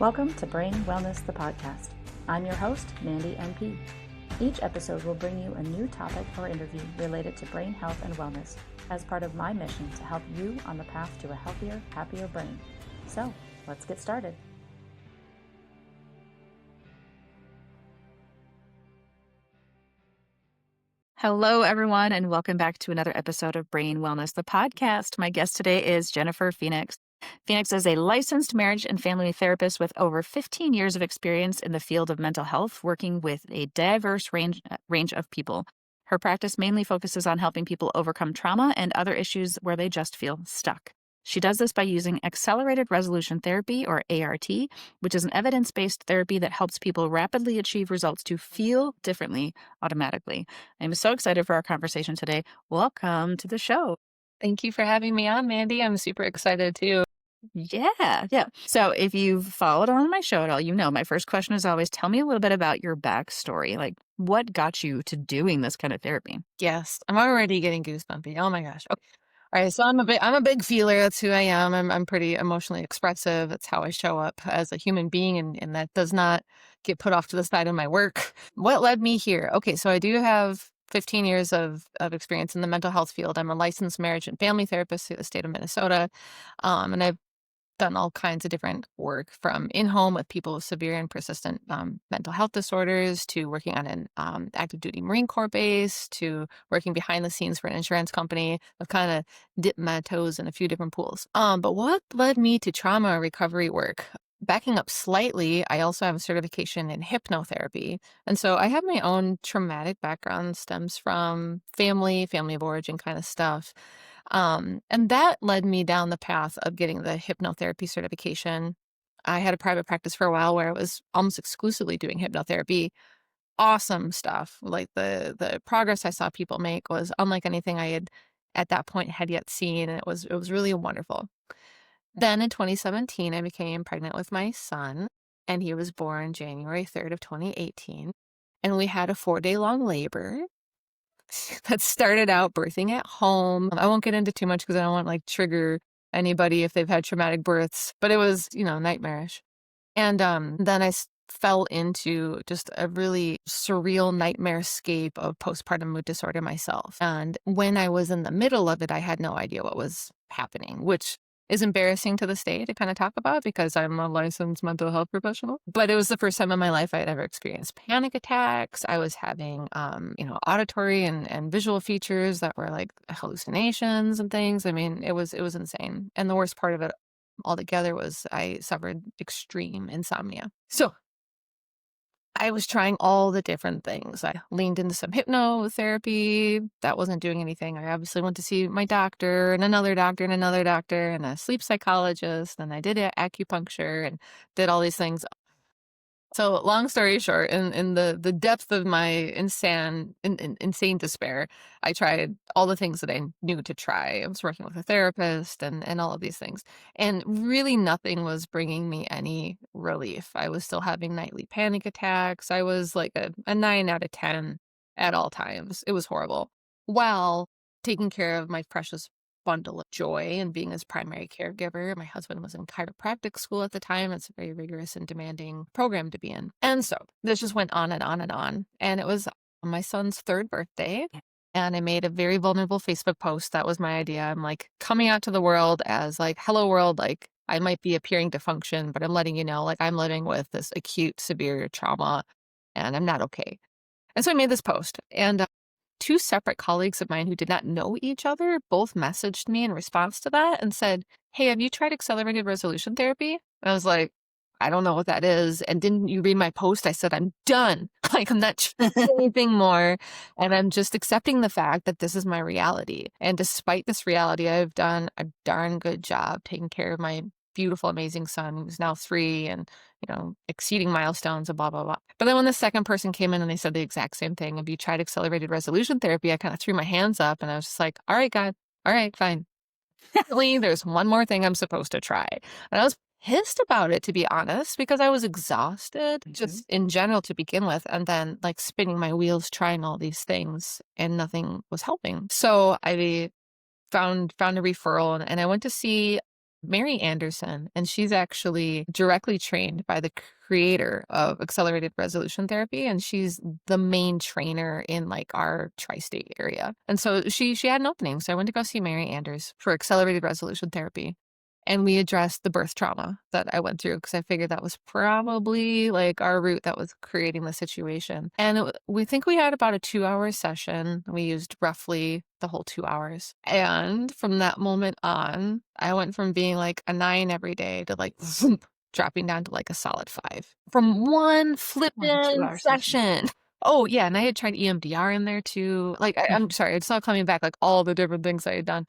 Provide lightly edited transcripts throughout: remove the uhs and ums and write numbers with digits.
Welcome to Brain Wellness, the podcast. I'm your host, Mandy NP. Each episode will bring you a new topic or interview related to brain health and wellness as part of my mission to help you on the path to a healthier, happier brain. So, let's get started. Hello, everyone, and welcome back to another episode of Brain Wellness, the podcast. My guest today is Jennifer Phoenix. Phoenix is a licensed marriage and family therapist with over 15 years of experience in the field of mental health, working with a diverse range of people. Her practice mainly focuses on helping people overcome trauma and other issues where they just feel stuck. She does this by using accelerated resolution therapy, or ART, which is an evidence-based therapy that helps people rapidly achieve results to feel differently automatically. I'm so excited for our conversation today. Welcome to the show. Thank you for having me on, Mandy. I'm super excited too. Yeah. So if you've followed on my show at all, you know my first question is always, tell me a little bit about your backstory. Like, what got you to doing this kind of therapy? Yes, I'm already getting goosebumpy. Oh my gosh. Okay. All right, so I'm a big feeler. That's who I am. I'm pretty emotionally expressive. That's how I show up as a human being, and that does not get put off to the side of my work. What led me here? Okay, so I do have 15 years of experience in the mental health field. I'm a licensed marriage and family therapist through the state of Minnesota, and I've done all kinds of different work, from in-home with people with severe and persistent mental health disorders, to working on an active duty Marine Corps base, to working behind the scenes for an insurance company. I've kind of dipped my toes in a few different pools. But what led me to trauma recovery work? Backing up slightly, I also have a certification in hypnotherapy. And so I have my own traumatic background, stems from family of origin kind of stuff. And that led me down the path of getting the hypnotherapy certification. I had a private practice for a while where I was almost exclusively doing hypnotherapy. Awesome stuff. Like the progress I saw people make was unlike anything I had at that point had yet seen. And it was really wonderful. Then in 2017, I became pregnant with my son, and he was born January 3rd of 2018. And we had a 4-day-long labor that started out birthing at home. I won't get into too much because I don't want to trigger anybody if they've had traumatic births, but it was, nightmarish. And then I fell into just a really surreal nightmarescape of postpartum mood disorder myself. And when I was in the middle of it, I had no idea what was happening, which is embarrassing to this day to kind of talk about because I'm a licensed mental health professional. But it was the first time in my life I had ever experienced panic attacks. I was having, auditory and visual features that were like hallucinations and things. I mean, it was insane. And the worst part of it altogether was I suffered extreme insomnia. So I was trying all the different things. I leaned into some hypnotherapy. That wasn't doing anything. I obviously went to see my doctor and another doctor and another doctor and a sleep psychologist. And I did acupuncture and did all these things. So long story short, in the depth of my insane despair, I tried all the things that I knew to try. I was working with a therapist and all of these things. And really nothing was bringing me any relief. I was still having nightly panic attacks. I was like a 9 out of 10 at all times. It was horrible. While taking care of my precious bundle of joy and being his primary caregiver. My husband was in chiropractic school at the time. It's a very rigorous and demanding program to be in. And so this just went on and on and on. And it was my son's 3rd birthday. And I made a very vulnerable Facebook post. That was my idea. I'm like coming out to the world as like, hello world, like I might be appearing to function, but I'm letting you know, like I'm living with this acute, severe trauma and I'm not okay. And so I made this post, and 2 separate colleagues of mine who did not know each other both messaged me in response to that and said, hey, have you tried accelerated resolution therapy? And I was like, I don't know what that is. And didn't you read my post? I said, I'm done. Like, I'm not trying anything more. And I'm just accepting the fact that this is my reality. And despite this reality, I've done a darn good job taking care of my beautiful, amazing son who's now 3 and, exceeding milestones and blah, blah, blah. But then when the second person came in and they said the exact same thing, have you tried accelerated resolution therapy? I kind of threw my hands up and I was just like, all right, God, all right, fine. There's one more thing I'm supposed to try. And I was pissed about it, to be honest, because I was exhausted just in general to begin with. And then spinning my wheels, trying all these things and nothing was helping. So I found a referral and I went to see Mary Anderson, and she's actually directly trained by the creator of accelerated resolution therapy, and she's the main trainer in like our tri-state area. And so she had an opening, so I went to go see Mary Anders for accelerated resolution therapy. And we addressed the birth trauma that I went through because I figured that was probably like our root that was creating the situation. And we think we had about a 2-hour session. We used roughly the whole 2 hours. And from that moment on, I went from being like a 9 every day to like zoom, dropping down to like a solid 5 from one One flippin' 2 hour session. session. Oh, yeah. And I had tried EMDR in there too. Like, I'm sorry, it's not coming back like all the different things I had done.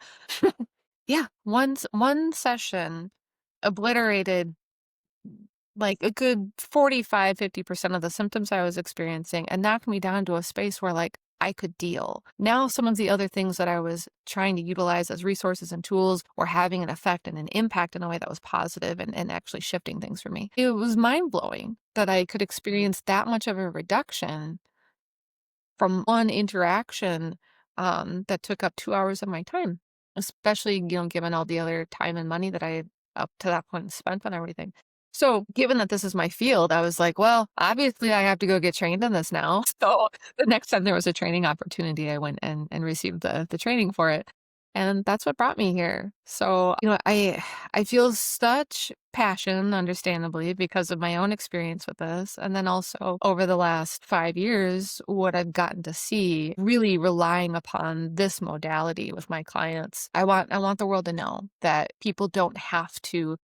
Yeah, one session obliterated like a good 45-50% of the symptoms I was experiencing and knocked me down to a space where like I could deal. Now some of the other things that I was trying to utilize as resources and tools were having an effect and an impact in a way that was positive and actually shifting things for me. It was mind-blowing that I could experience that much of a reduction from one interaction that took up 2 hours of my time, especially, given all the other time and money that I had up to that point spent on everything. So, given that this is my field, I was like, well, obviously, I have to go get trained in this now. So, the next time there was a training opportunity, I went and received the training for it. And that's what brought me here. So, I feel such passion, understandably, because of my own experience with this. And then also over the last 5 years, what I've gotten to see really relying upon this modality with my clients. I want the world to know that people don't have to.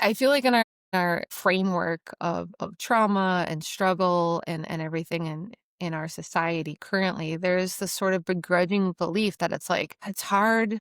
I feel like in our framework of trauma and struggle and everything in our society currently, there's this sort of begrudging belief that it's like, it's hard,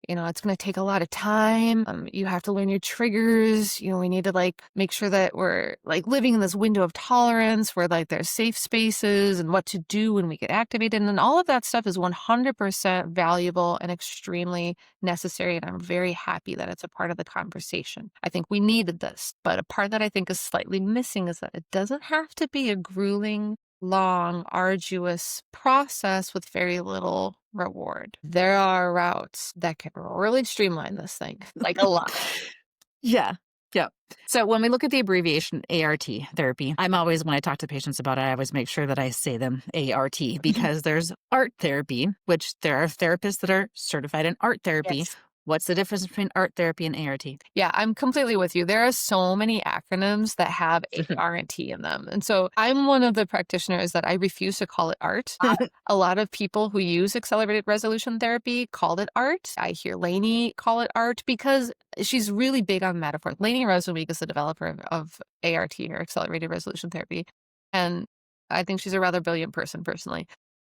it's going to take a lot of time. You have to learn your triggers. We need to like make sure that we're like living in this window of tolerance where like there's safe spaces and what to do when we get activated. And all of that stuff is 100% valuable and extremely necessary. And I'm very happy that it's a part of the conversation. I think we needed this, but a part that I think is slightly missing is that it doesn't have to be a grueling, long, arduous process with very little reward. There are routes that can really streamline this thing, like a lot. Yeah. Yeah. So when we look at the abbreviation ART therapy, I'm always, when I talk to patients about it, I always make sure that I say them ART because there's art therapy, which there are therapists that are certified in art therapy. Yes. What's the difference between art therapy and ART? Yeah, I'm completely with you. There are so many acronyms that have ART in them. And so I'm one of the practitioners that I refuse to call it art. A lot of people who use accelerated resolution therapy call it art. I hear Lainey call it art because she's really big on metaphor. Lainey Rosenweek is the developer of ART, or accelerated resolution therapy. And I think she's a rather brilliant person personally.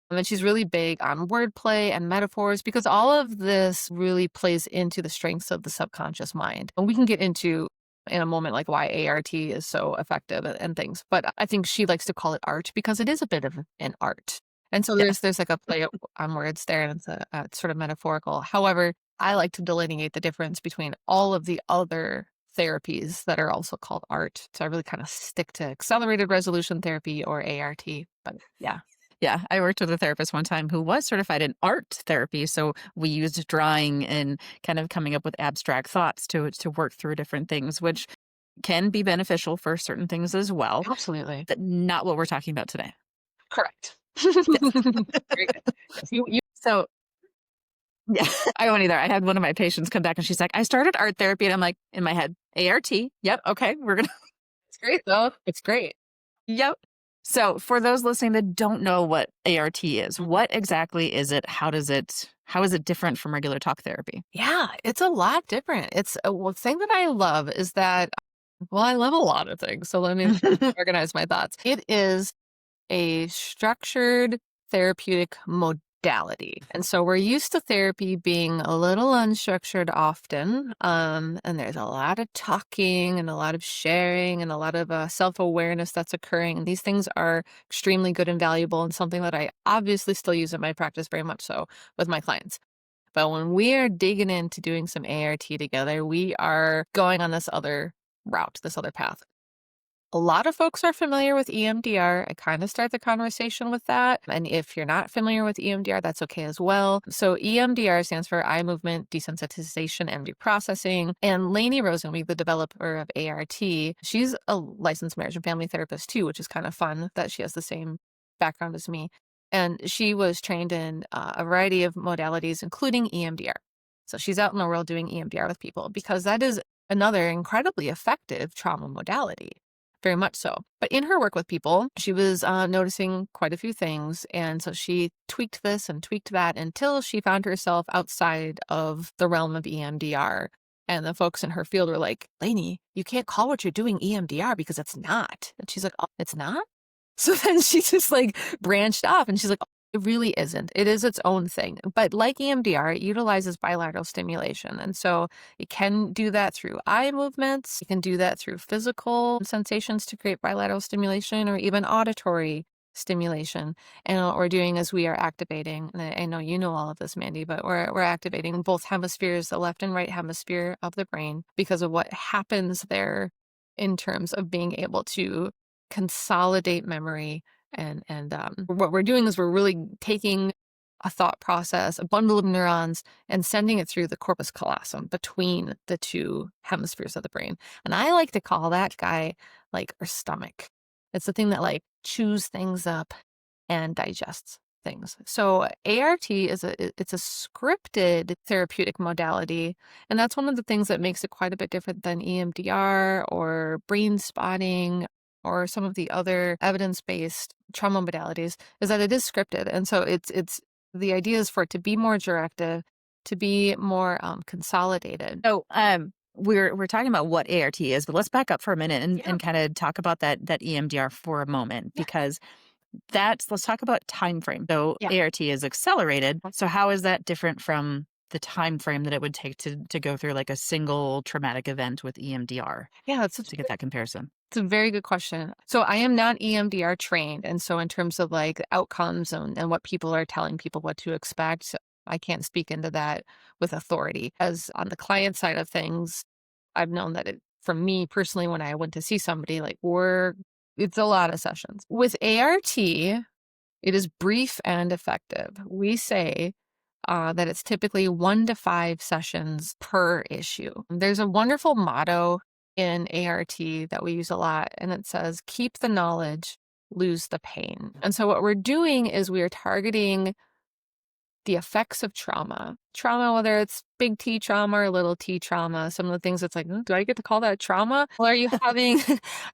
And she's really big on wordplay and metaphors because all of this really plays into the strengths of the subconscious mind. And we can get into in a moment like why ART is so effective and things. But I think she likes to call it art because it is a bit of an art. And so Yes. there's like a play on words there, and it's it's sort of metaphorical. However, I like to delineate the difference between all of the other therapies that are also called art. So I really kind of stick to accelerated resolution therapy or ART. But yeah. Yeah, I worked with a therapist one time who was certified in art therapy. So we used drawing and kind of coming up with abstract thoughts to work through different things, which can be beneficial for certain things as well. Absolutely. But not what we're talking about today. Correct. Yes. Very good. Yes, you So yeah, I won't either. I had one of my patients come back and she's like, I started art therapy. And I'm like, in my head, ART. Yep. Okay. We're going to, it's great though. It's great. yep. So for those listening that don't know what ART is, what exactly is it? How is it different from regular talk therapy? Yeah, it's a lot different. It's one thing that I love is that, well, I love a lot of things. So let me organize my thoughts. It is a structured therapeutic modality. And so we're used to therapy being a little unstructured often. And there's a lot of talking and a lot of sharing and a lot of self-awareness that's occurring. And these things are extremely good and valuable and something that I obviously still use in my practice very much so with my clients. But when we are digging into doing some ART together, we are going on this other route, this other path. A lot of folks are familiar with EMDR. I kind of start the conversation with that. And if you're not familiar with EMDR, that's okay as well. So EMDR stands for eye movement desensitization and reprocessing. And Lainey Rosenweig, the developer of ART, she's a licensed marriage and family therapist too, which is kind of fun that she has the same background as me. And she was trained in a variety of modalities, including EMDR. So she's out in the world doing EMDR with people because that is another incredibly effective trauma modality. Very much so. But in her work with people, she was noticing quite a few things. And so she tweaked this and tweaked that until she found herself outside of the realm of EMDR. And the folks in her field were like, Lainey, you can't call what you're doing EMDR because it's not. And she's like, oh, it's not? So then she just like branched off and she's like, oh, it really isn't. It is its own thing. But like EMDR, it utilizes bilateral stimulation. And so it can do that through eye movements. It can do that through physical sensations to create bilateral stimulation or even auditory stimulation. And what we're doing is we are activating, and I know you know all of this, Mandy, but we're activating both hemispheres, the left and right hemisphere of the brain, because of what happens there in terms of being able to consolidate memory. And what we're doing is we're really taking a thought process, a bundle of neurons, and sending it through the corpus callosum between the two hemispheres of the brain. And I like to call that guy like our stomach. It's the thing that like chews things up and digests things. So ART is it's a scripted therapeutic modality, and that's one of the things that makes it quite a bit different than EMDR or brain spotting or some of the other evidence-based trauma modalities, is that it is scripted. And so it's the idea is for it to be more directive, to be more consolidated. So, we're talking about what ART is, but let's back up for a minute and, Yeah. and kind of talk about that EMDR for a moment, Yeah. because let's talk about time frame. So Yeah. ART is accelerated. So how is that different from the time frame that it would take to go through like a single traumatic event with EMDR Yeah, to get that comparison? it's a very good question. So I am not EMDR trained. And so in terms of like outcomes and what people are telling people what to expect, I can't speak into that with authority. As on the client side of things, I've known that for me personally, when I went to see somebody, like it's a lot of sessions. With ART, it is brief and effective. We say that it's typically 1 to 5 sessions per issue. There's a wonderful motto in ART that we use a lot, and it says, keep the knowledge, lose the pain. And so what we're doing is we are targeting the effects of trauma. Trauma, whether it's big T trauma or little T trauma, some of the things it's like, do I get to call that trauma? Well, are you having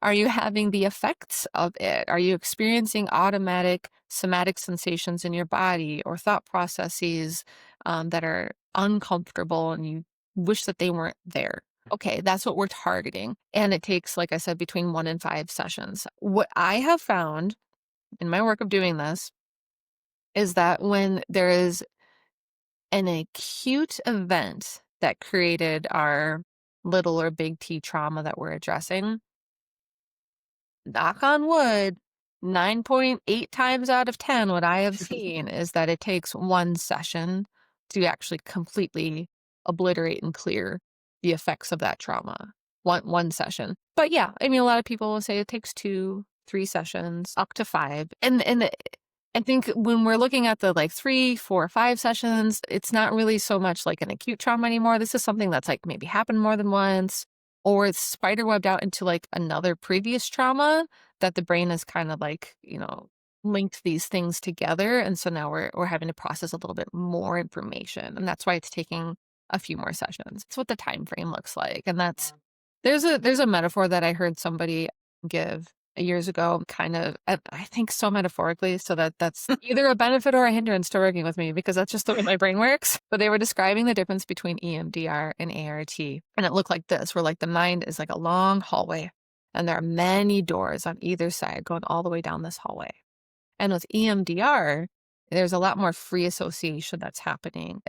are you having the effects of it? Are you experiencing automatic somatic sensations in your body or thought processes that are uncomfortable and you wish that they weren't there? Okay, that's what we're targeting. And it takes, like I said, between 1 and 5 sessions. What I have found in my work of doing this is that when there is an acute event that created our little or big T trauma that we're addressing, knock on wood, 9.8 times out of 10, what I have seen is that it takes 1 session to actually completely obliterate and clear the effects of that trauma. One session. But yeah, I mean, a lot of people will say it takes 2, 3 sessions, up to 5. And I think when we're looking at the like 3, 4, 5 sessions, it's not really so much like an acute trauma anymore. This is something that's like maybe happened more than once, or it's spiderwebbed out into like another previous trauma that the brain has kind of like, linked these things together. And so now we're having to process a little bit more information. And that's why it's taking a few more sessions. It's what the time frame looks like. And there's a metaphor that I heard somebody give years ago, kind of, I think so metaphorically, so that's either a benefit or a hindrance to working with me, because that's just the way my brain works. But they were describing the difference between EMDR and ART. And it looked like this, where like the mind is like a long hallway and there are many doors on either side going all the way down this hallway. And with EMDR, there's a lot more free association that's happening.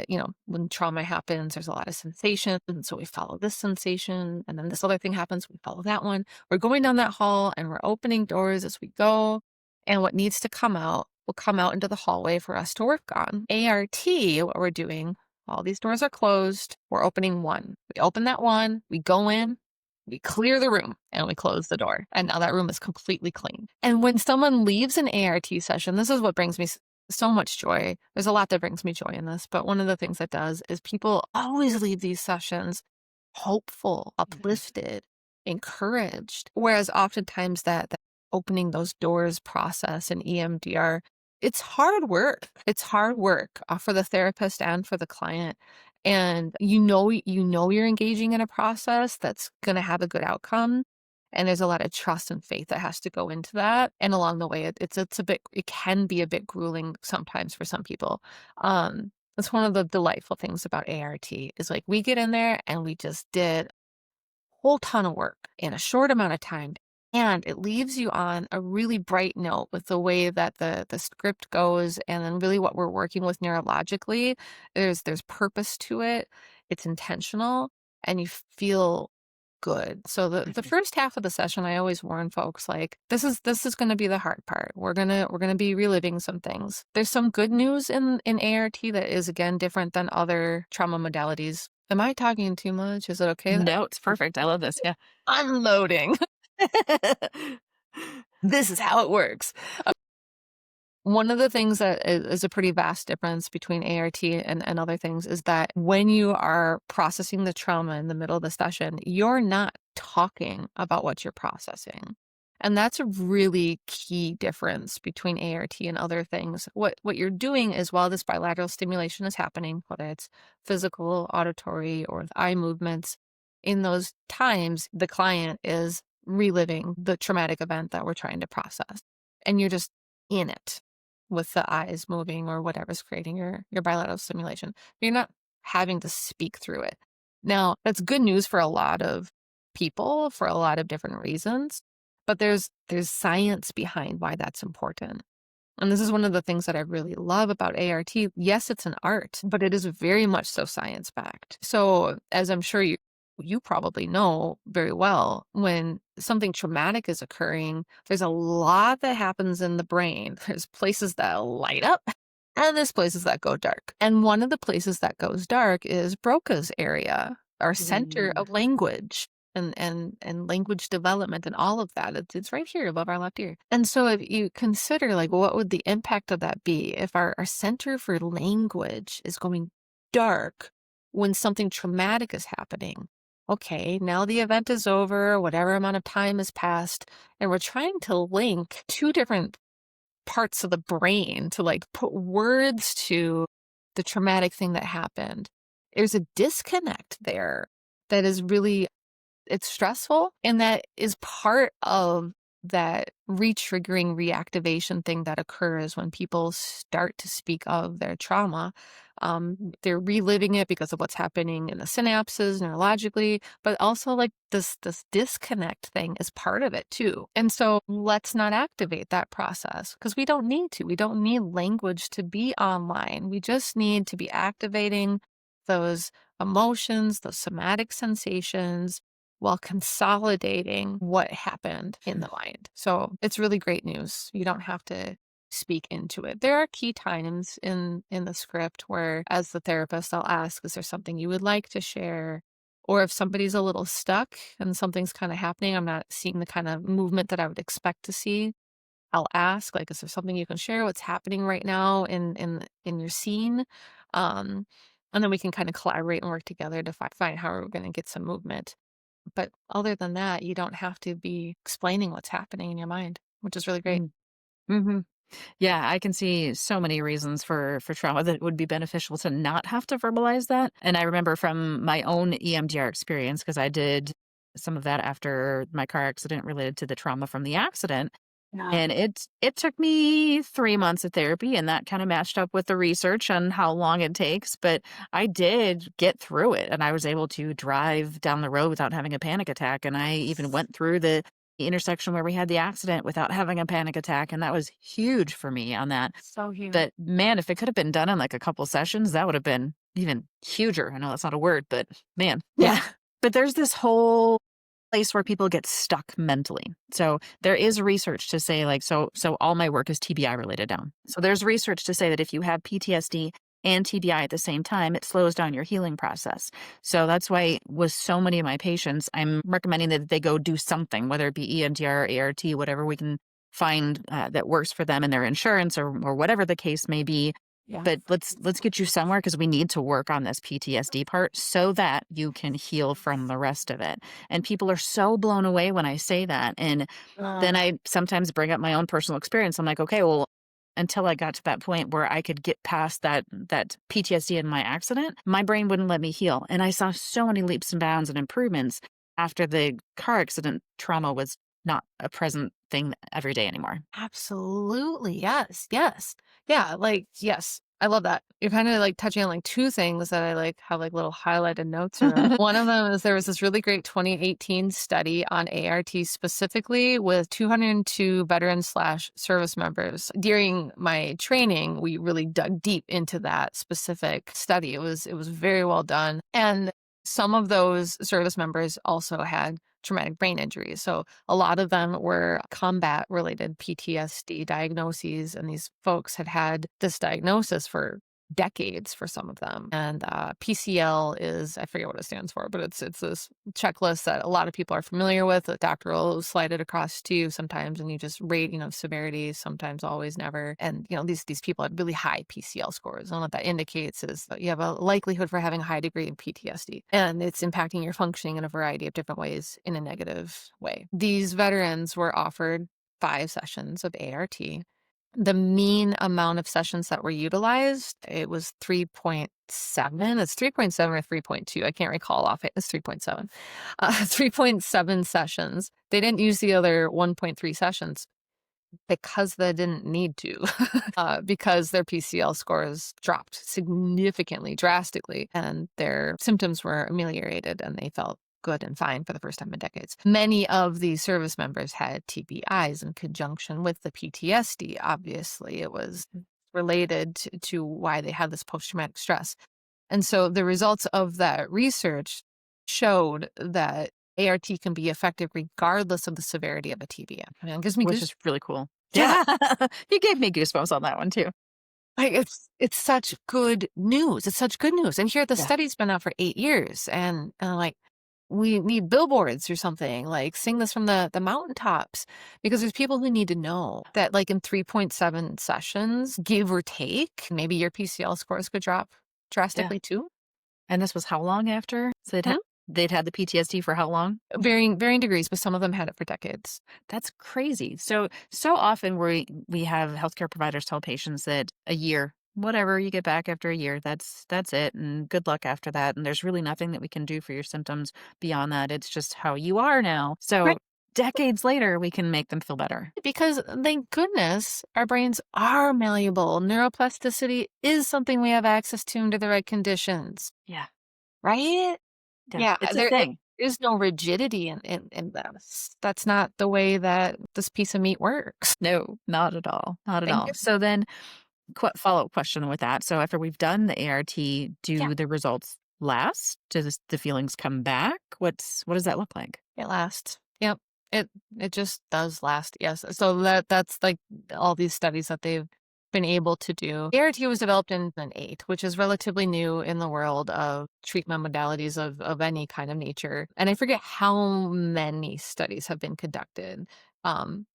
When trauma happens, there's a lot of sensation. And so we follow this sensation. And then this other thing happens, we follow that one. We're going down that hall and we're opening doors as we go. And what needs to come out will come out into the hallway for us to work on. ART, what we're doing, all these doors are closed. We're opening one. We open that one, we go in, We clear the room and we close the door. And now that room is completely clean. And when someone leaves an ART session, this is what brings me so much joy. There's a lot that brings me joy in this, but one of the things that does is people always leave these sessions hopeful, uplifted, encouraged. Whereas oftentimes that opening those doors process in EMDR, it's hard work. It's hard work for the therapist and for the client. And you're engaging in a process that's going to have a good outcome. And there's a lot of trust and faith that has to go into that. And along the way, it can be a bit grueling sometimes for some people. That's one of the delightful things about ART is like we get in there and we just did a whole ton of work in a short amount of time. And it leaves you on a really bright note with the way that the script goes and then really what we're working with neurologically. There's purpose to it. It's intentional and you feel good. So the first half of the session, I always warn folks like this is going to be the hard part. We're gonna be reliving some things. There's some good news in ART that is again different than other trauma modalities. Am I talking too much? Is it okay that No, it's perfect. I love this. Yeah. I'm unloading? This is how it works. One of the things that is a pretty vast difference between ART and other things is that when you are processing the trauma in the middle of the session, you're not talking about what you're processing. And that's a really key difference between ART and other things. What you're doing is while this bilateral stimulation is happening, whether it's physical, auditory, or with eye movements, in those times, the client is reliving the traumatic event that we're trying to process. And you're just in it with the eyes moving or whatever's creating your bilateral stimulation. You're not having to speak through it. Now, that's good news for a lot of people for a lot of different reasons, but there's science behind why that's important. And this is one of the things that I really love about ART. Yes, it's an art, but it is very much so science backed. So, as I'm sure you probably know very well, when something traumatic is occurring, there's a lot that happens in the brain. There's places that light up and there's places that go dark. And one of the places that goes dark is Broca's area, our center of language and language development and all of that. It's right here above our left ear. And so if you consider like what would the impact of that be if our center for language is going dark when something traumatic is happening? Okay, now the event is over, whatever amount of time has passed, and we're trying to link two different parts of the brain to like put words to the traumatic thing that happened. There's a disconnect there that is really it's stressful, and that is part of that re-triggering reactivation thing that occurs when people start to speak of their trauma. They're reliving it because of what's happening in the synapses neurologically, but also like this disconnect thing is part of it too. And so let's not activate that process because we don't need to. We don't need language to be online. We just need to be activating those emotions, those somatic sensations, while consolidating what happened in the mind. So it's really great news. You don't have to speak into it. There are key times in the script where as the therapist I'll ask, is there something you would like to share? Or if somebody's a little stuck and something's kind of happening, I'm not seeing the kind of movement that I would expect to see. I'll ask, like, is there something you can share? What's happening right now in your scene? Um, and then we can kind of collaborate and work together to find how we're going to get some movement. But other than that, you don't have to be explaining what's happening in your mind, which is really great. Mm-hmm. Yeah, I can see so many reasons for trauma that it would be beneficial to not have to verbalize that. And I remember from my own EMDR experience, because I did some of that after my car accident related to the trauma from the accident. Yeah. And it took me 3 months of therapy, and that kind of matched up with the research on how long it takes. But I did get through it, and I was able to drive down the road without having a panic attack. And I even went through the intersection where we had the accident without having a panic attack, and that was huge for me on that. So huge. But man, if it could have been done in like a couple sessions, that would have been even huger. I know that's not a word, but man, Yeah. But there's this whole place where people get stuck mentally. So there is research to say like so all my work is TBI related now. So there's research to say that if you have PTSD and TBI at the same time, it slows down your healing process. So that's why with so many of my patients, I'm recommending that they go do something, whether it be EMDR, ART, whatever we can find that works for them and their insurance or whatever the case may be. Yeah. But let's get you somewhere because we need to work on this PTSD part so that you can heal from the rest of it. And people are so blown away when I say that. And then Uh, I sometimes bring up my own personal experience. I'm like, okay, well, until I got to that point where I could get past that PTSD in my accident, my brain wouldn't let me heal. And I saw so many leaps and bounds and improvements after the car accident. Trauma was not a present thing every day anymore. Absolutely. Yes. Yes. Yeah. Like, yes. I love that. You're kind of like touching on like two things that I like have like little highlighted notes around. One of them is there was this really great 2018 study on ART specifically with 202 veterans slash service members. During my training, we really dug deep into that specific study. It was very well done. And some of those service members also had traumatic brain injuries. So a lot of them were combat related PTSD diagnoses, and these folks had had this diagnosis for decades for some of them. And PCL is, I forget what it stands for, but it's this checklist that a lot of people are familiar with. The doctor will slide it across to you sometimes, and you just rate, severity, sometimes, always, never. And these people had really high PCL scores. And what that indicates is that you have a likelihood for having a high degree of PTSD, and it's impacting your functioning in a variety of different ways in a negative way. These veterans were offered 5 sessions of ART. The mean amount of sessions that were utilized, it was 3.7. It's 3.7 or 3.2. I can't recall off it. It's 3.7. 3.7 sessions. They didn't use the other 1.3 sessions because they didn't need to, because their PCL scores dropped significantly, drastically, and their symptoms were ameliorated and they felt good and fine for the first time in decades. Many of the service members had TBIs in conjunction with the PTSD. Obviously, it was related to why they had this post-traumatic stress. And so the results of that research showed that ART can be effective regardless of the severity of a TBI. I mean, it gives me Which goosebumps. is really cool. Yeah, Yeah. You gave me goosebumps on that one too. like it's such good news. It's such good news. And here the Yeah. study's been out for 8 years, and like we need billboards or something. Like sing this from the mountaintops, because there's people who need to know that like in 3.7 sessions, give or take, maybe your PCL scores could drop Yeah. drastically too. And this was how long after? So Hmm? they'd had the PTSD for how long? Varying degrees, but some of them had it for decades. That's crazy. So often we have healthcare providers tell patients that a year, whatever you get back after a year, that's it, and good luck after that. And there's really nothing that we can do for your symptoms beyond that. It's just how you are now. So Right. decades later, we can make them feel better. Because thank goodness our brains are malleable. Neuroplasticity is something we have access to under the right conditions, Yeah. right? Yeah. Yeah, It's a there thing. is no rigidity in this. That's not the way that this piece of meat works. No, not at all. Not at Thank all. you. So then follow-up question with that. So after we've done the ART, Yeah, do the results last? Does the feelings come back? What does that look like? it lasts. Yep. It just does last. Yes. So that's like all these studies that they've been able to do. ART was developed in 2008, which is relatively new in the world of treatment modalities of any kind of nature. And I forget how many studies have been conducted. Um,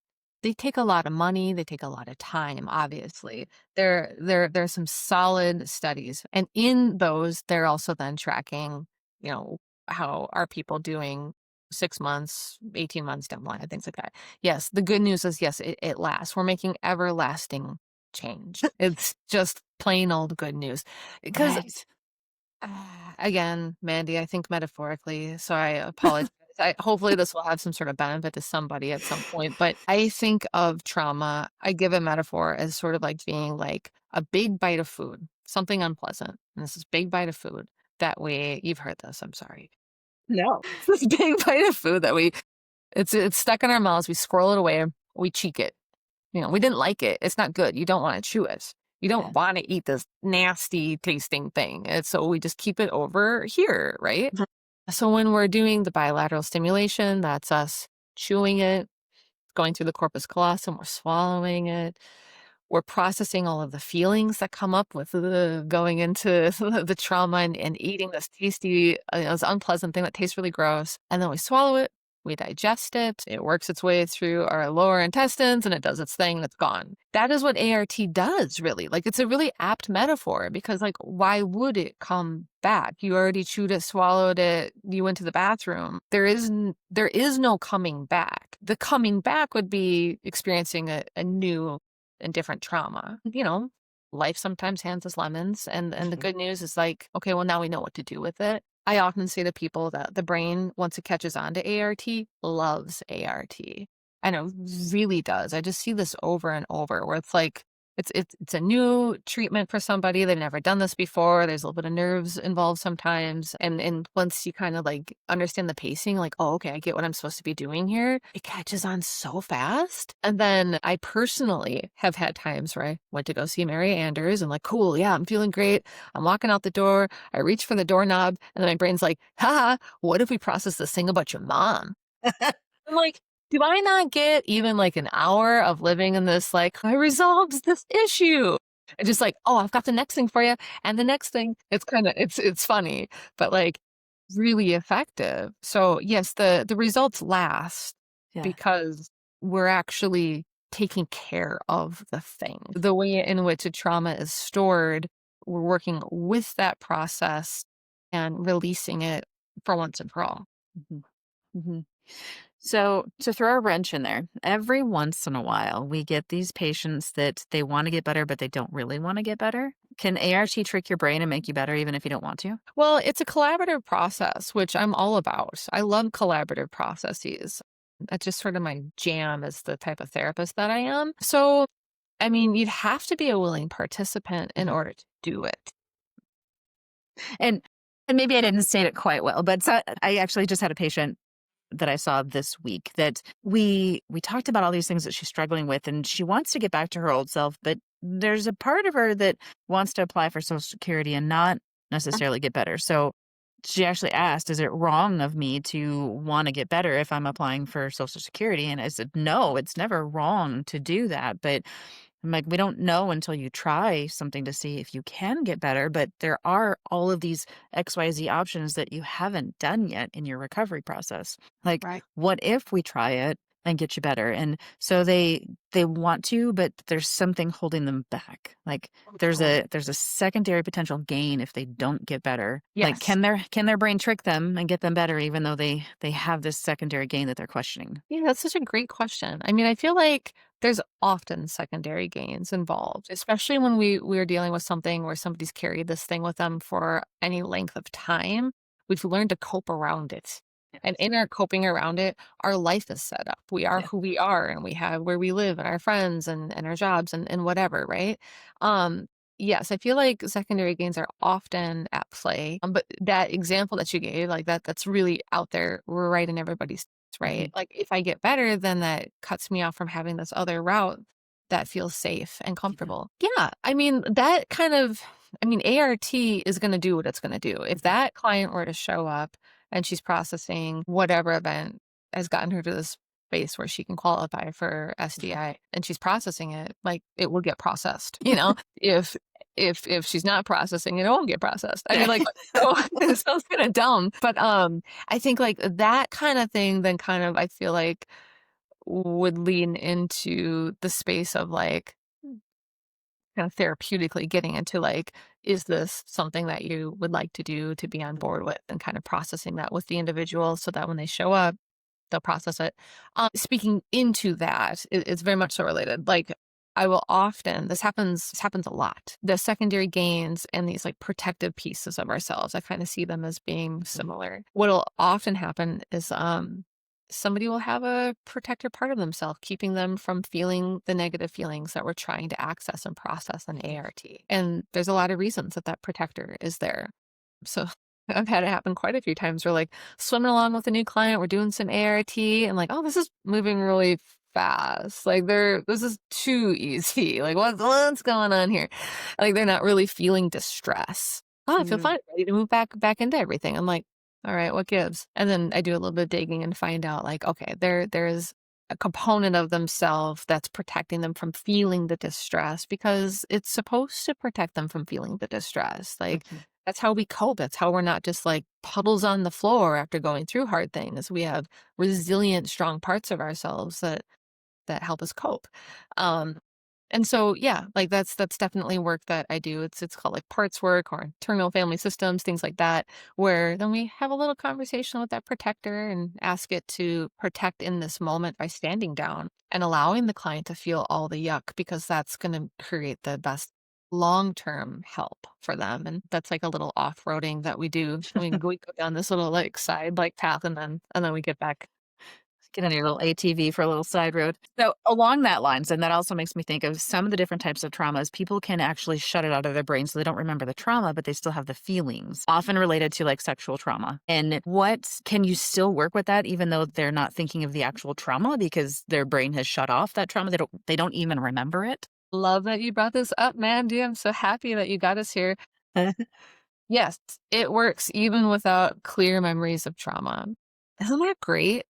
they take a lot of money, they take a lot of time, obviously. There's some solid studies. And in those, they're also then tracking, you know, how are people doing 6 months, 18 months down the line, and things like that. Yes, the good news is yes, it lasts. We're making everlasting change. It's just plain old good news. Because Right. again, Mandy, I think metaphorically, so I apologize. Hopefully this will have some sort of benefit to somebody at some point, but I think of trauma, I give a metaphor as sort of like being like a big bite of food, something unpleasant. And this is big bite of food. That way, you've heard this, I'm sorry. No. This big bite of food that it's stuck in our mouths, we squirrel it away, we cheek it. We didn't like it. It's not good. You don't want to chew it. You Yeah. don't want to eat this nasty tasting thing. And so we just keep it over here, right? Mhm. So when we're doing the bilateral stimulation, that's us chewing it, going through the corpus callosum, we're swallowing it. we're processing all of the feelings that come up with going into the trauma and eating this tasty, this unpleasant thing that tastes really gross. And then we swallow it, we digest it, it works its way through our lower intestines and it does its thing and it's gone. That is what ART does, really. Like, it's a really apt metaphor because, like, why would it come back? You already chewed it, swallowed it, you went to the bathroom. There is no coming back. The coming back would be experiencing a new and different trauma. Life sometimes hands us lemons, and the good news is, like, okay, well, now we know what to do with it. I often say to people that the brain, once it catches on to ART, loves ART. And it really does. I just see this over and over where it's like, it's a new treatment for somebody. They've never done this before. There's a little bit of nerves involved sometimes. And once you kind of like understand the pacing, like, oh, okay, I get what I'm supposed to be doing here, it catches on so fast. And then I personally have had times where I went to go see Mary Anders and, like, cool, yeah, I'm feeling great. I'm walking out the door. I reach for the doorknob and then my brain's like, haha, what if we process this thing about your mom? I'm like, do I not get even like an hour of living in this, like, I resolved this issue? And just like, oh, I've got the next thing for you. And the next thing, it's funny, but like really effective. So yes, the results last Yeah. because we're actually taking care of the thing. The way in which a trauma is stored, we're working with that process and releasing it for once and for all. Mhm. Mhm. So, to throw a wrench in there, every once in a while, we get these patients that they want to get better, but they don't really want to get better. Can ART trick your brain and make you better even if you don't want to? Well, it's a collaborative process, which I'm all about. I love collaborative processes. That's just sort of my jam as the type of therapist that I am. So, I mean, you'd have to be a willing participant in Mhm. order to do it. And maybe I didn't state it quite well, but I actually just had a patient that I saw this week that we talked about all these things that she's struggling with, and she wants to get back to her old self, but there's a part of her that wants to apply for Social Security and not necessarily get better. So she actually asked, "Is it wrong of me to want to get better if I'm applying for Social Security?" And I said, "No, it's never wrong to do that, but." I'm like, we don't know until you try something to see if you can get better, but there are all of these XYZ options that you haven't done yet in your recovery process. Like, Right. what if we try it and get you better? And so they want to, but there's something holding them back. Like, Oh, there's a totally. there's a secondary potential gain if they don't get better. Like, Yes. can their brain trick them and get them better even though they have this secondary gain that they're questioning? Yeah, that's such a great question. I mean, I feel like there's often secondary gains involved, especially when we're dealing with something where somebody's carried this thing with them for any length of time. We've learned to cope around it. And in our coping around it, our life is set up. We are Yeah. who we are and we have where we live and our friends and our jobs and whatever, right? Um, yes, I feel like secondary gains are often at play. But that example that you gave, like that's really out there, right in everybody's, right? Mhm. Like, if I get better, then that cuts me off from having this other route that feels safe and Yeah. comfortable. Yeah. I mean, ART is going to do what it's going to do. If Mhm. that client were to show up and she's processing whatever event has gotten her to this space where she can qualify for SDI and she's processing it, like, it will get processed, if if she's not processing it, it won't get processed. I mean, like, so it sounds kind of dumb, but I think, like, that kind of thing then kind of, I feel like, would lean into the space of, like, kind of therapeutically getting into, like, is this something that you would like to do, to be on board with, and kind of processing that with the individual so that when they show up, they'll process it. Speaking into that, it's very much so related. Like, I will often, this happens a lot. The secondary gains and these, like, protective pieces of ourselves, I kind of see them as being Mhm. similar. What'll often happen is somebody will have a protector part of themselves, keeping them from feeling the negative feelings that we're trying to access and process in ART. And there's a lot of reasons that that protector is there. So I've had it happen quite a few times. We're like swimming along with a new client, we're doing some ART, and, like, oh, this is moving really fast. Like, this is too easy. Like, what's going on here? Like, they're not really feeling distress. Oh, I feel Mm. fine, ready to move back into everything. I'm like, all right, what gives? And then I do a little bit of digging and find out, like, okay, there is a component of themselves that's protecting them from feeling the distress because it's supposed to protect them from feeling the distress. Like, Mhm. that's how we cope. That's how we're not just like puddles on the floor after going through hard things. We have resilient, strong parts of ourselves that help us cope. Um, and so, yeah, like that's definitely work that I do. It's called like parts work or internal family systems, things like that, where then we have a little conversation with that protector and ask it to protect in this moment by standing down and allowing the client to feel all the yuck because that's going to create the best long-term help for them. And that's like a little off-roading that we do. We go down this little like side like path and then we get back. Get on your little ATV for a little side road. So, along that lines, and that also makes me think of some of the different types of traumas, people can actually shut it out of their brain so they don't remember the trauma, but they still have the feelings, often related to like sexual trauma. And what can you still work with that even though they're not thinking of the actual trauma because their brain has shut off that trauma? They don't even remember it. Love that you brought this up, Mandy. I'm so happy that you got us here. Yes, it works even without clear memories of trauma. Isn't that great?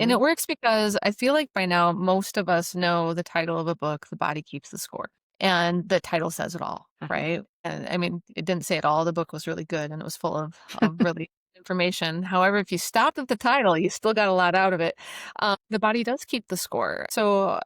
And it Mhm. works because I feel like by now most of us know the title of a book, The Body Keeps the Score. And the title says it all, Mhm. right? And I mean, it didn't say it all. The book was really good and it was full of really information. However, if you stopped at the title, you still got a lot out of it. The body does keep the score. So,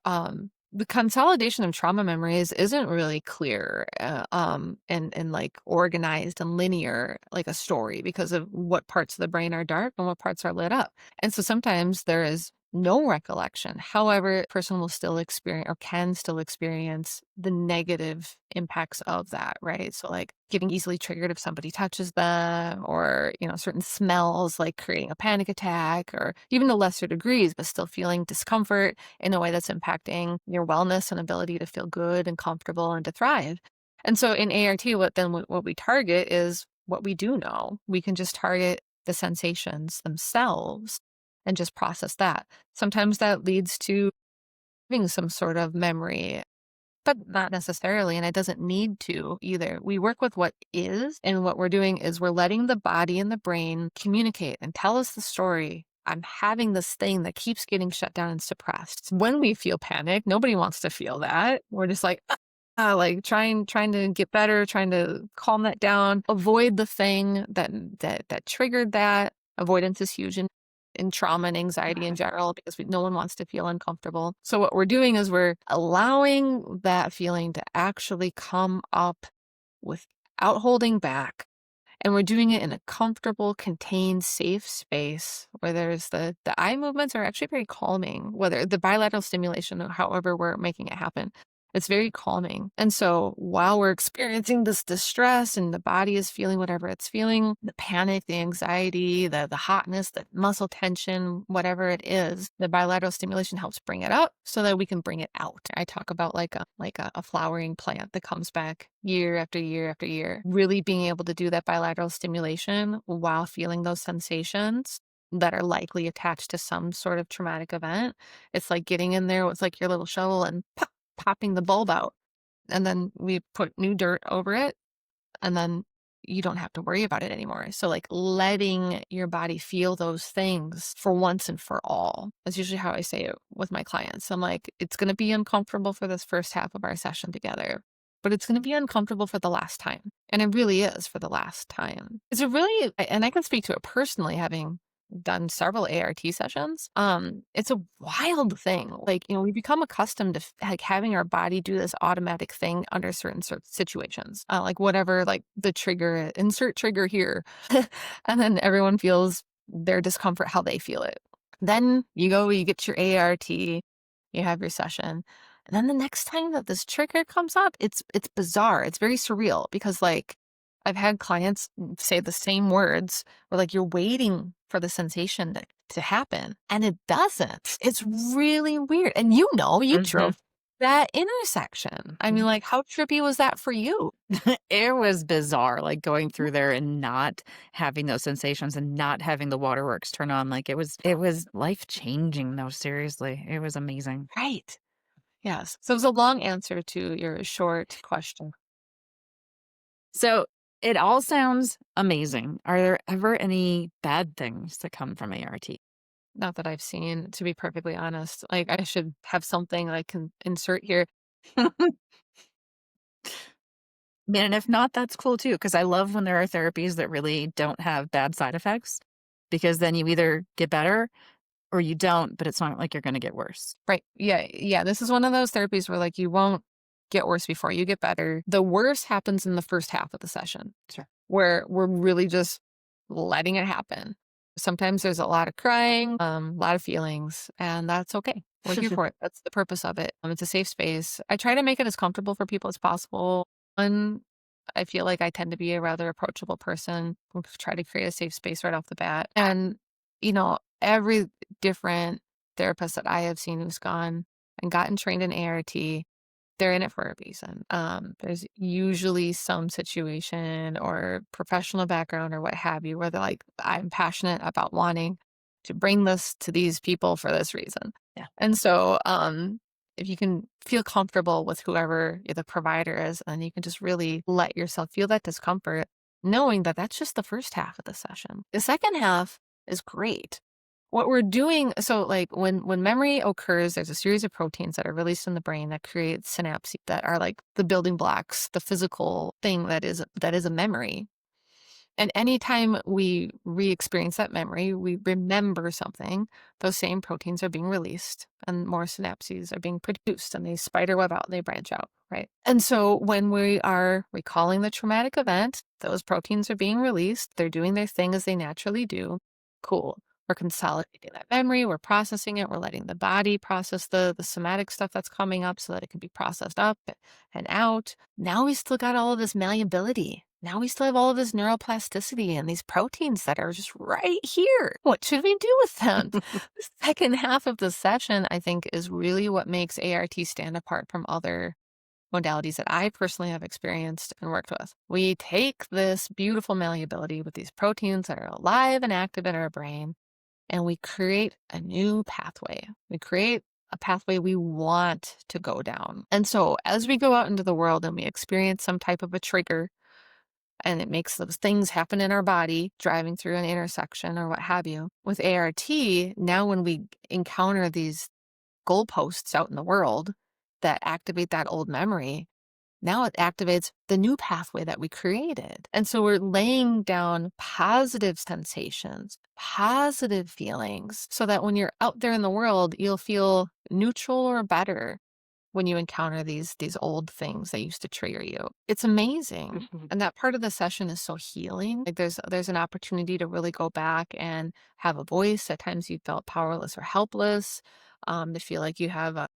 the consolidation of trauma memories isn't really clear and like organized and linear like a story because of what parts of the brain are dark and what parts are lit up. And so sometimes there is no recollection. However, a person will still experience or can still experience the negative impacts of that, right? So like getting easily triggered if somebody touches them or, certain smells like creating a panic attack or even to lesser degrees, but still feeling discomfort in a way that's impacting your wellness and ability to feel good and comfortable and to thrive. And so in ART, what we target is what we do know. We can just target the sensations themselves and just process that. Sometimes that leads to having some sort of memory, but not necessarily, and it doesn't need to either. We work with what is, and what we're doing is we're letting the body and the brain communicate and tell us the story. I'm having this thing that keeps getting shut down and suppressed. When we feel panic, nobody wants to feel that. We're just like, like trying to get better, trying to calm that down, avoid the thing that triggered that. Avoidance is huge in trauma and anxiety in general because no one wants to feel uncomfortable. So what we're doing is we're allowing that feeling to actually come up without holding back. And we're doing it in a comfortable, contained, safe space where there's the eye movements are actually very calming, whether the bilateral stimulation or however we're making it happen. It's very calming. And so while we're experiencing this distress and the body is feeling whatever it's feeling, the panic, the anxiety, the hotness, the muscle tension, whatever it is, the bilateral stimulation helps bring it up so that we can bring it out. I talk about like a flowering plant that comes back year after year after year. Really being able to do that bilateral stimulation while feeling those sensations that are likely attached to some sort of traumatic event. It's like getting in there with like your little shovel and popping the bulb out. And then we put new dirt over it. And then you don't have to worry about it anymore. So, like, letting your body feel those things for once and for all. That's usually how I say it with my clients. I'm like, it's going to be uncomfortable for this first half of our session together, but it's going to be uncomfortable for the last time. And it really is for the last time. It's a really, and I can speak to it personally, having done several ART sessions. It's a wild thing. Like, we become accustomed to like having our body do this automatic thing under certain situations. Like whatever, like the trigger, insert trigger here. And then everyone feels their discomfort how they feel it. Then you go, you get your ART, you have your session. And then the next time that this trigger comes up, it's bizarre. It's very surreal because like I've had clients say the same words where like you're waiting for the sensation to happen and it doesn't. It's really weird. And you Mhm. drove that intersection. I mean, Mhm. like how trippy was that for you? It was bizarre, like, going through there and not having those sensations and not having the waterworks turn on, like, it was life-changing, though, seriously. It was amazing. Right. Yes. So it was a long answer to your short question. So, it all sounds amazing. Are there ever any bad things that come from ART? Not that I've seen, to be perfectly honest. Like, I should have something I can insert here. Man, and if not, that's cool too, because I love when there are therapies that really don't have bad side effects, because then you either get better or you don't, but it's not like you're gonna get worse. Right. Yeah. Yeah. This is one of those therapies where like you won't get worse before you get better. The worst happens in the first half of the session Sure. where we're really just letting it happen. Sometimes there's a lot of crying, a lot of feelings, and that's okay. We're here for it. That's the purpose of it. It's a safe space. I try to make it as comfortable for people as possible. One, I feel like I tend to be a rather approachable person. We try to create a safe space right off the bat. And, every different therapist that I have seen who's gone and gotten trained in ART, they're in it for a reason. There's usually some situation or professional background or what have you where they're like, I'm passionate about wanting to bring this to these people for this reason. Yeah. And so, if you can feel comfortable with whoever the provider is, and you can just really let yourself feel that discomfort, knowing that that's just the first half of the session. The second half is great. What we're doing, so like when memory occurs, there's a series of proteins that are released in the brain that create synapses that are like the building blocks, the physical thing that is a memory. And anytime we re-experience that memory, we remember something, those same proteins are being released and more synapses are being produced and they spider web out and they branch out, right? And so when we are recalling the traumatic event, those proteins are being released. They're doing their thing as they naturally do. Cool. We're consolidating that memory. We're processing it. We're letting the body process the somatic stuff that's coming up so that it can be processed up and out. Now we still got all of this malleability. Now we still have all of this neuroplasticity and these proteins that are just right here. What should we do with them? The second half of the session, I think, is really what makes ART stand apart from other modalities that I personally have experienced and worked with. We take this beautiful malleability with these proteins that are alive and active in our brain, and we create a new pathway. We create a pathway we want to go down. And so as we go out into the world and we experience some type of a trigger, and it makes those things happen in our body, driving through an intersection or what have you. With ART, now when we encounter these goalposts out in the world that activate that old memory, now it activates the new pathway that we created. And so we're laying down positive sensations, positive feelings, so that when you're out there in the world, you'll feel neutral or better when you encounter these old things that used to trigger you. It's amazing. And that part of the session is so healing. Like there's an opportunity to really go back and have a voice. At times you felt powerless or helpless, to feel like you have an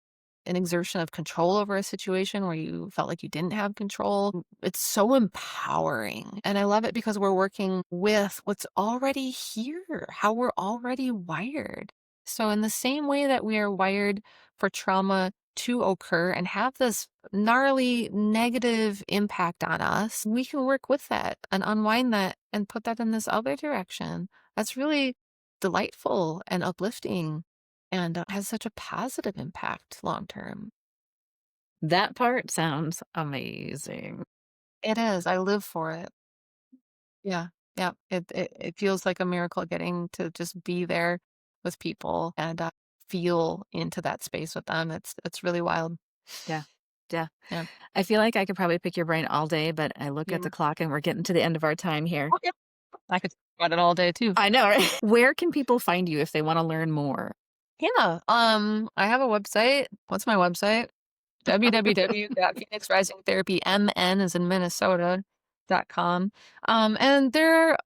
exertion of control over a situation where you felt like you didn't have control. It's so empowering. And I love it because we're working with what's already here, how we're already wired. So in the same way that we are wired for trauma to occur and have this gnarly negative impact on us, we can work with that and unwind that and put that in this other direction. That's really delightful and uplifting and has such a positive impact long term. That part sounds amazing. It is. I live for it. Yeah. Yeah. It feels like a miracle getting to just be there with people and feel into that space with them. It's really wild. Yeah. Yeah. Yeah. I feel like I could probably pick your brain all day, but I look at Yeah. the clock and we're getting to the end of our time here. Oh, yeah. I could talk about it all day too. I know, right? Where can people find you if they want to learn more? Yeah. I have a website. What's my website? www.phoenixrisingtherapy, is in Minnesota.com. And there are,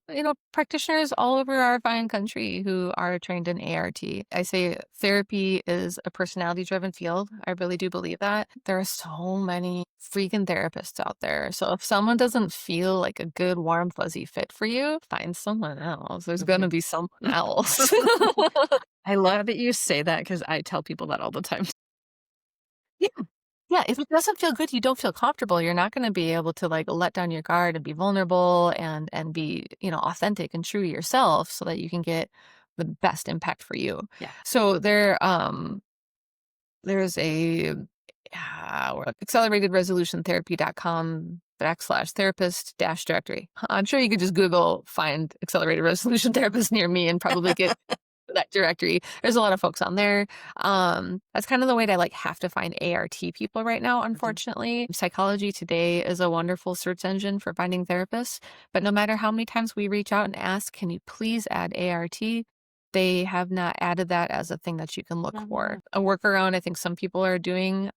practitioners all over our fine country who are trained in ART. I say therapy is a personality driven field. I really do believe that. There are so many freaking therapists out there. So if someone doesn't feel like a good, warm, fuzzy fit for you, find someone else. There's going to be someone else. I love that you say that because I tell people that all the time. Yeah. Yeah, if it doesn't feel good, you don't feel comfortable, you're not gonna be able to, like, let down your guard and be vulnerable and be, authentic and true to yourself so that you can get the best impact for you. Yeah. So there's a, acceleratedresolutiontherapy.com/therapist-directory. I'm sure you could just Google find accelerated resolution therapist near me and probably get that directory. There's a lot of folks on there. That's kind of the way that I like have to find ART people right now, unfortunately. Psychology Today is a wonderful search engine for finding therapists, but no matter how many times we reach out and ask, can you please add ART? They have not added that as a thing that you can look for. A workaround I think some people are doing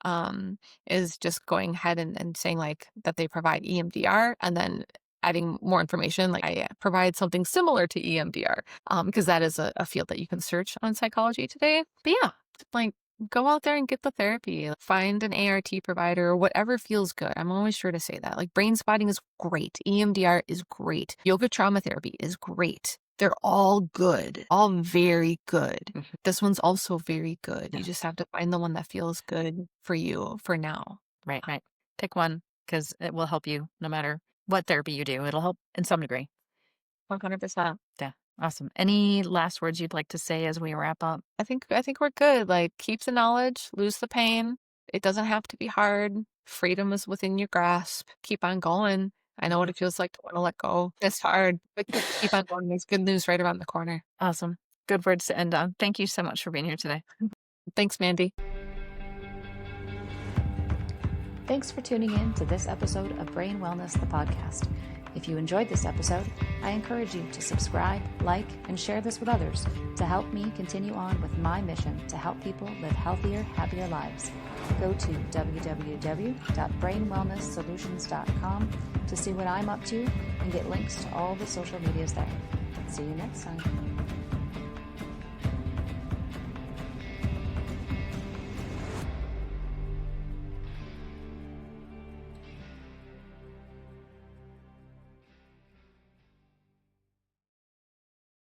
is just going ahead and saying like that they provide EMDR and then adding more information. Like I provide something similar to EMDR because that is a field that you can search on Psychology Today. But yeah, like go out there and get the therapy. Find an ART provider, whatever feels good. I'm always sure to say that. Like brain spotting is great. EMDR is great. Yoga trauma therapy is great. They're all good, all very good. This one's also very good. You just have to find the one that feels good for you for now. Right. Pick one because it will help you no matter what therapy you do. It'll help in some degree. 100%. Yeah. Awesome. Any last words you'd like to say as we wrap up? I think we're good. Like keep the knowledge, lose the pain. It doesn't have to be hard. Freedom is within your grasp. Keep on going. I know what it feels like to want to let go. It's hard, but keep on going. There's good news right around the corner. Awesome. Good words to end on. Thank you so much for being here today. Thanks, Mandy. Thanks for tuning in to this episode of Brain Wellness, the podcast. If you enjoyed this episode, I encourage you to subscribe, like, and share this with others to help me continue on with my mission to help people live healthier, happier lives. Go to www.brainwellnesssolutions.com to see what I'm up to and get links to all the social medias there. See you next time.